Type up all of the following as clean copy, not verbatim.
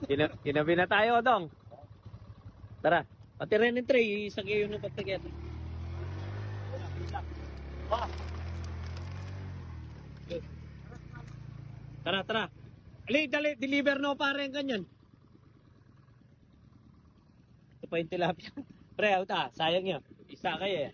Ginabi na tayo, Dong. Tara. Pati rin yung tray, isang iyo ng pagtagyan. Tara, tara. Ali, dali, deliver no pare ang ganyan. Ito pa yung tilapia. Pre, auta, sayang yun. Isa kayo eh.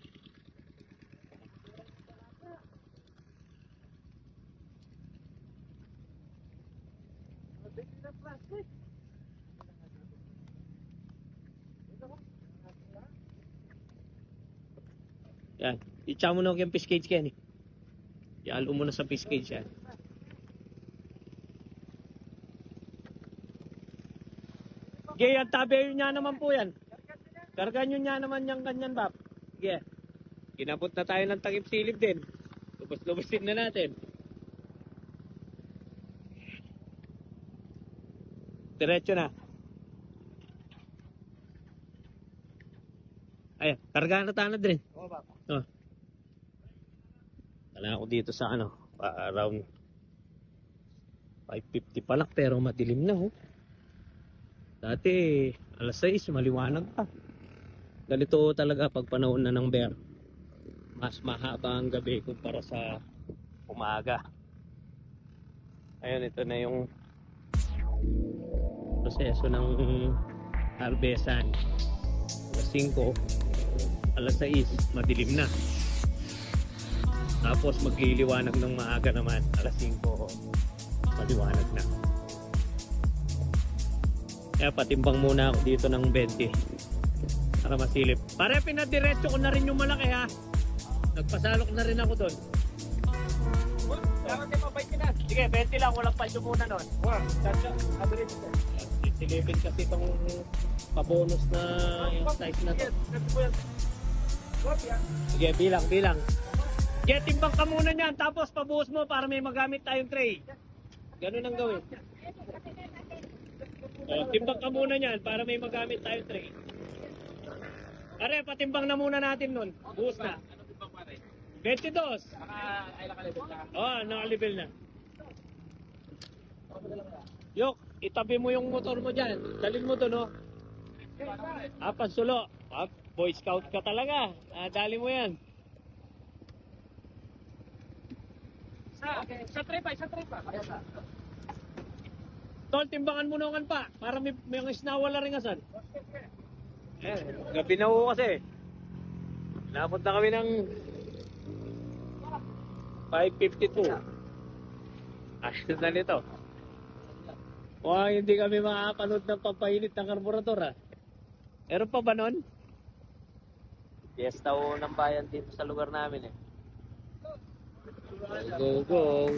Yan. Itcha mo na yung fish cage yan eh. Ialo mo na sa fish cage yan. Okay, yan tabi niya naman po yan. Kargan nyo niya naman yung ganyan, Bap. Okay. Kinapot na tayo ng takip silip din. Lubos-lubosin na natin. Diretso na. Ayan, kargaan na tanad rin. Oo, Bap. Oh. Wala ako dito sa around 5:50 pa lang pero madilim na oh. Dati alas 6 maliwanag pa. Ganito talaga pag panahon na ng bear. Mas mahaba ang gabi kumpara sa umaga. Ayun, ito na yung proseso ng harvestan. Alas 5, alas 6, madilim na. Tapos magliliwanag ng maaga naman, alas 5, maliwanag na. Kaya patimbang muna ako dito ng 20 para masilip. Pare, pinadiretso ko na rin yung malaki ha. Nagpasalok na rin ako doon. Sige, 20 lang, walang palyo muna nun. Silipin kasi itong pabonus na yung size na to. Sige, bilang. Sige, timbang ka muna niyan, tapos pabuhos mo para may magamit tayong tray. Ganun ang gawin. Timbang ka muna niyan para may magamit tayong tray. Pare, patimbang na muna natin nun. Buhos na. 22. Naka-level na. Yok, itabi mo yung motor mo dyan. Dalhin mo doon, no? Pansulo. Boy Scout ka talaga. Dali mo yan. Sa tripa. Tol, timbangan mo naman pa. Para may isnawala rin asan. Gabi na ho kasi. Napot na kami ng 5:52. Ayos na nito. Hindi kami makakapanood ng pampainit ng karburador ha. Meron pa ba nun? Fiesta ho ng bayan dito sa lugar namin eh. Go.